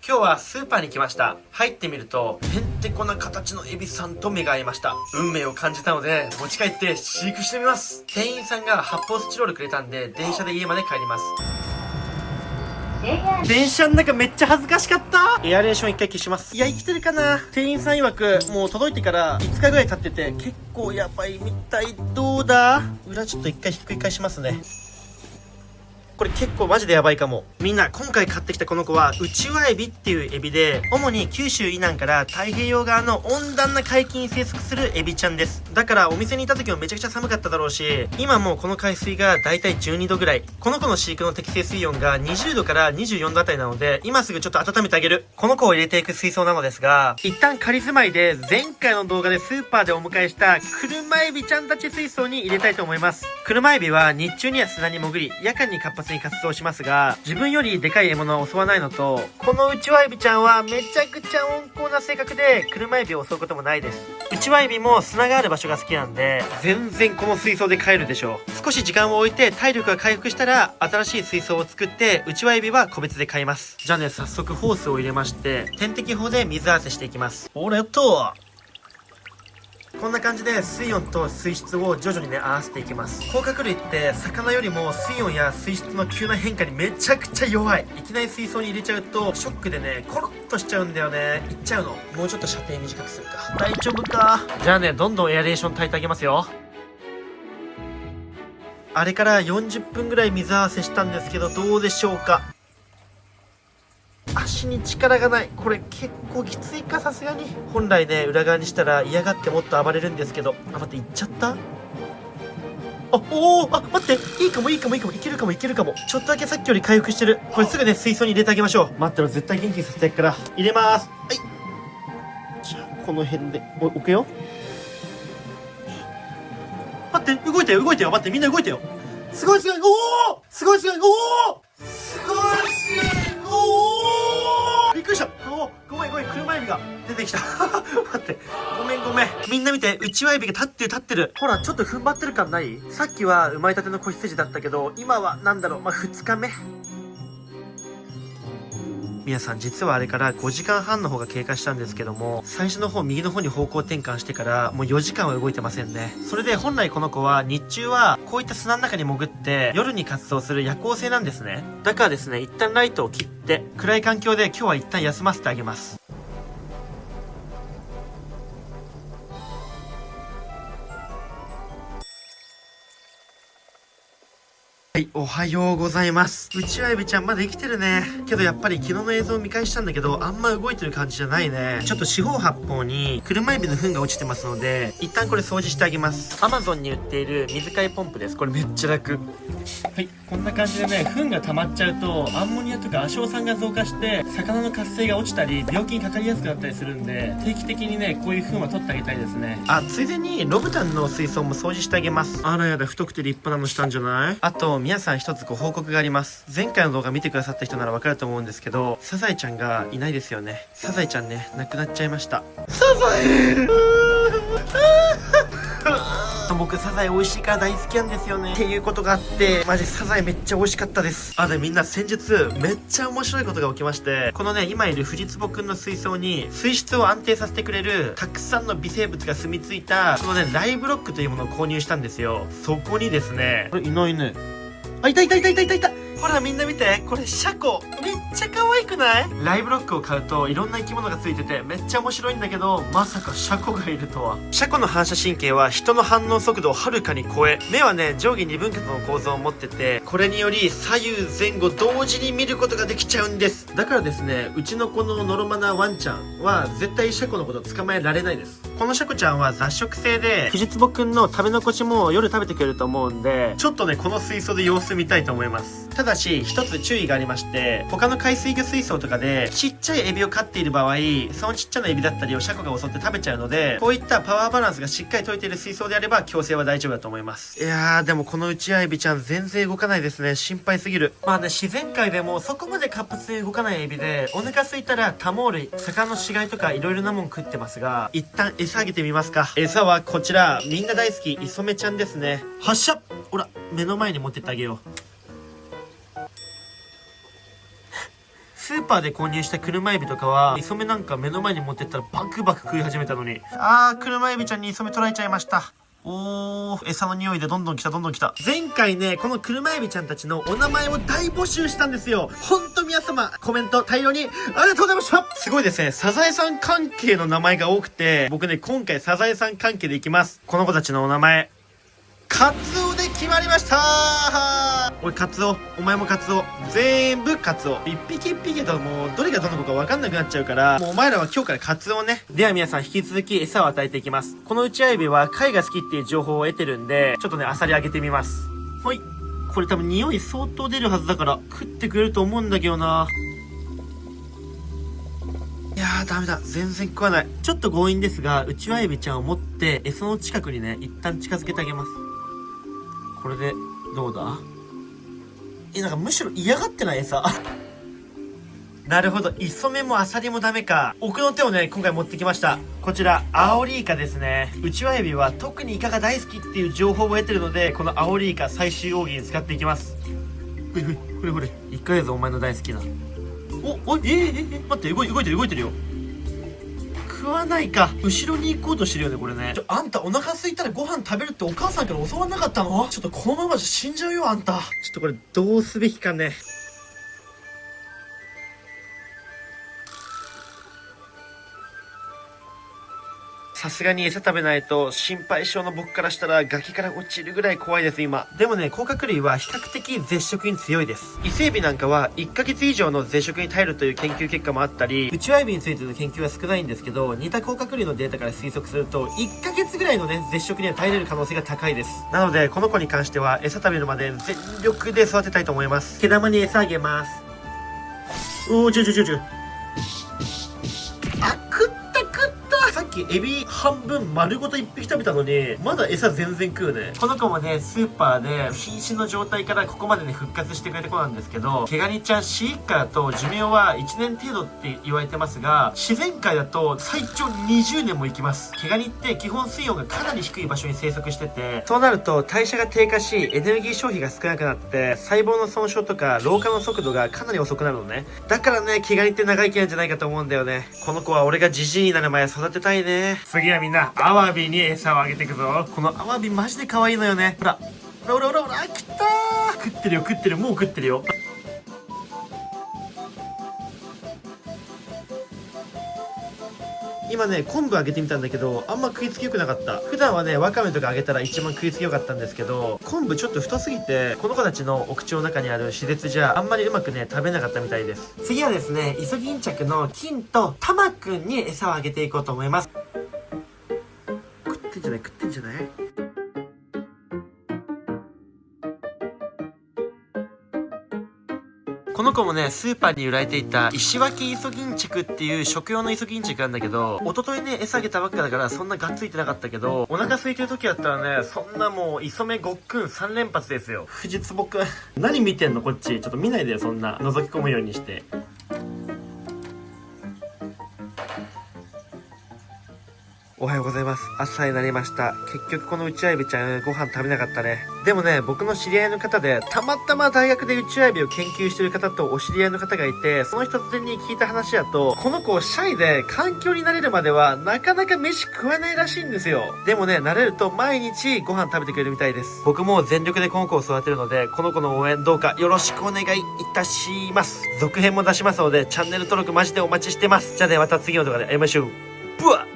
今日はスーパーに来ました。入ってみると、へんてこな形のエビさんと目が合いました。運命を感じたので、持ち帰って飼育してみます。店員さんが発泡スチロールくれたんで、電車で家まで帰ります。電車の中めっちゃ恥ずかしかった。エアレーション一回消します。いや、生きてるかな。店員さん曰く、もう届いてから5日ぐらい経ってて、結構やばいみたい。どうだ？裏ちょっと一回ひっくり返しますね。これ結構マジでやばいかも。みんな、今回買ってきたこの子は、ウチワエビっていうエビで、主に九州以南から太平洋側の温暖な海域に生息するエビちゃんです。だからお店にいた時もめちゃくちゃ寒かっただろうし、今もこの海水がだいたい12度ぐらい。この子の飼育の適正水温が20度から24度あたりなので、今すぐちょっと温めてあげる。この子を入れていく水槽なのですが、一旦仮住まいで前回の動画でスーパーでお迎えした車エビちゃんたち水槽に入れたいと思います。車エビは日中には砂に潜り、夜間に活発に活動しますが、自分よりでかい獲物は襲わないのと、このウチワエビちゃんはめちゃくちゃ温厚な性格で車エビを襲うこともないです。ウチワエビも砂がある場所が好きなんで、全然この水槽で飼えるでしょう。少し時間を置いて体力が回復したら新しい水槽を作って、ウチワエビは個別で飼います。じゃあね、早速ホースを入れまして、点滴法で水合わせしていきます。ほらよっと。こんな感じで水温と水質を徐々にね合わせていきます。甲殻類って魚よりも水温や水質の急な変化にめちゃくちゃ弱い。いきなり水槽に入れちゃうとショックでねコロッとしちゃうんだよね。いっちゃうの。もうちょっと射程短くするか。大丈夫か。じゃあね、どんどんエアレーション炊いてあげますよ。あれから40分ぐらい水合わせしたんですけど、どうでしょうか。足に力がない。これ結構きついか、さすがに。本来ね、裏側にしたら嫌がってもっと暴れるんですけど。待って、行っちゃった。待って。いいかも。いけるかも。ちょっとだけさっきより回復してる。これすぐね、水槽に入れてあげましょう。待ってろ、絶対元気にさせてやっから。入れます。はい。じゃあ、この辺で、置くよ。待って、動いたよ。待って、みんな動いたよ。すごい。びっくりした。ごめん、車エビが出てきた。待って、ごめん。みんな見て、ウチワエビが立ってる。ほら、ちょっと踏ん張ってる感ない？さっきは生まれたての子羊だったけど、今は2日目。皆さん、実はあれから5時間半の方が経過したんですけども、最初の方右の方に方向転換してからもう4時間は動いてませんね。それで本来この子は日中はこういった砂の中に潜って夜に活動する夜行性なんですね。だからですね、一旦ライトを切って暗い環境で今日は一旦休ませてあげます。はい、おはようございます。ウチワエビちゃんまだ生きてるね。けどやっぱり昨日の映像を見返したんだけど、あんま動いてる感じじゃないね。ちょっと四方八方に車エビの糞が落ちてますので、一旦これ掃除してあげます。Amazon に売っている水替えポンプです。これめっちゃ楽。はい、こんな感じでね、糞が溜まっちゃうと、アンモニアとか亜硝酸が増加して、魚の活性が落ちたり、病気にかかりやすくなったりするんで、定期的にね、こういう糞は取ってあげたいですね。あ、ついでに、ロブタンの水槽も掃除してあげます。あらやだ、太くて立派なのしたんじゃない？あと、皆さん一つご報告があります。前回の動画見てくださった人ならわかると思うんですけど、サザエちゃんがいないですよね。サザエちゃんね、亡くなっちゃいました。サザエ僕サザエ美味しいから大好きなんですよね。っていうことがあって、マジサザエめっちゃ美味しかったです。でみんな先日めっちゃ面白いことが起きまして、このね今いるフジツボくんの水槽に水質を安定させてくれるたくさんの微生物が住み着いたこのねライブロックというものを購入したんですよ。そこにですね、これいないね。いた。ほらみんな見て、これシャコめっちゃ可愛くない？ライブロックを買うといろんな生き物がついててめっちゃ面白いんだけど、まさかシャコがいるとは。シャコの反射神経は人の反応速度をはるかに超え、目はね上下2分割の構造を持ってて、これにより左右前後同時に見ることができちゃうんです。だからですね、うちのこのノロマなワンちゃんは絶対シャコのこと捕まえられないです。このシャコちゃんは雑食性で、フジツボくんの食べ残しも夜食べてくれると思うんで、ちょっとねこの水槽で様子見たいと思います。ただし一つ注意がありまして、他の海水魚水槽とかでちっちゃいエビを飼っている場合、そのちっちゃなエビだったりをシャコが襲って食べちゃうので、こういったパワーバランスがしっかり取れている水槽であれば矯正は大丈夫だと思います。いやーでもこのウチワエビちゃん全然動かないですね。心配すぎる。自然界でもそこまで活発に動かないエビで、お腹空いたら多毛類、魚の死骸とかいろいろなもん食ってますが、一旦餌あげてみますか。餌はこちら、みんな大好きイソメちゃんですね。発射。ほら目の前に持ってってあげよう。スーパーで購入した車エビとかは、磯目なんか目の前に持ってったらバクバク食い始めたのに。車エビちゃんに磯目取られちゃいました。餌の匂いでどんどん来た。前回ね、この車エビちゃんたちのお名前を大募集したんですよ。ほんと皆様、コメント大量にありがとうございました。すごいですね。サザエさん関係の名前が多くて、僕ね、今回サザエさん関係でいきます。この子たちのお名前、カツオで決まりましたー。おい、カツオ。お前もカツオ。全部カツオ。一匹一匹ともう、どれがどの子か分かんなくなっちゃうから、もうお前らは今日からカツオね。では皆さん引き続き餌を与えていきます。このうちわエビは貝が好きっていう情報を得てるんで、ちょっとね、アサリあげてみます。ほい。これ多分匂い相当出るはずだから、食ってくれると思うんだけどな。いやー、ダメだ。全然食わない。ちょっと強引ですが、うちわエビちゃんを持って、餌の近くにね、一旦近づけてあげます。これで、どうだ？なんかむしろ嫌がってない餌。なるほど。磯目もアサリもダメか。奥の手をね、今回持ってきました。こちら、アオリイカですね。うちわエビは特にイカが大好きっていう情報を得てるので、このアオリイカ最終奥義に使っていきます。ほれ。イカやぞ、お前の大好きな。待って、動いてるよ。食わないか。後ろに行こうとしてるよね、これね。あんたお腹空いたらご飯食べるってお母さんから教わんなかったの？ちょっとこのままじゃ死んじゃうよ、あんた。ちょっとこれどうすべきかね。さすがに餌食べないと心配性の僕からしたら崖から落ちるぐらい怖いです今。でもね、甲殻類は比較的絶食に強いです。伊勢エビなんかは1ヶ月以上の絶食に耐えるという研究結果もあったり、ウチワエビについての研究は少ないんですけど、似た甲殻類のデータから推測すると1ヶ月ぐらいのね、絶食には耐えれる可能性が高いです。なのでこの子に関しては餌食べるまで全力で育てたいと思います。毛玉に餌あげます。さっきエビ半分丸ごと1匹食べたのに、まだ餌全然食うね。この子もね、スーパーで瀕死の状態からここまでね、復活してくれた子なんですけど、毛ガニちゃん飼育下だと寿命は1年程度って言われてますが、自然界だと最長20年も生きます。毛ガニって基本水温がかなり低い場所に生息してて、そうなると代謝が低下し、エネルギー消費が少なくなって、細胞の損傷とか老化の速度がかなり遅くなるのね。だからね、毛ガニって長生きなんじゃないかと思うんだよね。この子は俺がジジイになる前育てたいね。次はみんなアワビに餌をあげていくぞ。このアワビマジで可愛いのよね。ほら来たー。食ってるよ。もう食ってるよ。今ね、昆布あげてみたんだけど、あんま食いつき良くなかった。普段はね、ワカメとかあげたら一番食いつき良かったんですけど、昆布ちょっと太すぎて、この子たちのお口の中にある歯列じゃあんまりうまくね、食べなかったみたいです。次はですね、イソギンチャクの金とタマくんに餌をあげていこうと思います。食ってんじゃない？この子もね、スーパーに売られていた石脇イソギンチャクっていう食用のイソギンチャクなんだけど、一昨日ね、餌あげたばっかだからそんながっついてなかったけど、お腹空いてる時だったらね、そんなもう磯目ごっくん3連発ですよ。藤壺くん。何見てんのこっち。ちょっと見ないでよ、そんな。覗き込むようにして。おはようございます。朝になりました。結局このウチワエビちゃんご飯食べなかったね。でもね、僕の知り合いの方で、たまたま大学でウチワエビを研究してる方とお知り合いの方がいて、その人に聞いた話だと、この子シャイで環境に慣れるまではなかなか飯食わないらしいんですよ。でもね、慣れると毎日ご飯食べてくれるみたいです。僕も全力でこの子を育てるので、この子の応援どうかよろしくお願いいたします。続編も出しますので、チャンネル登録マジでお待ちしてます。じゃあね、また次の動画で会いましょう。ブワッ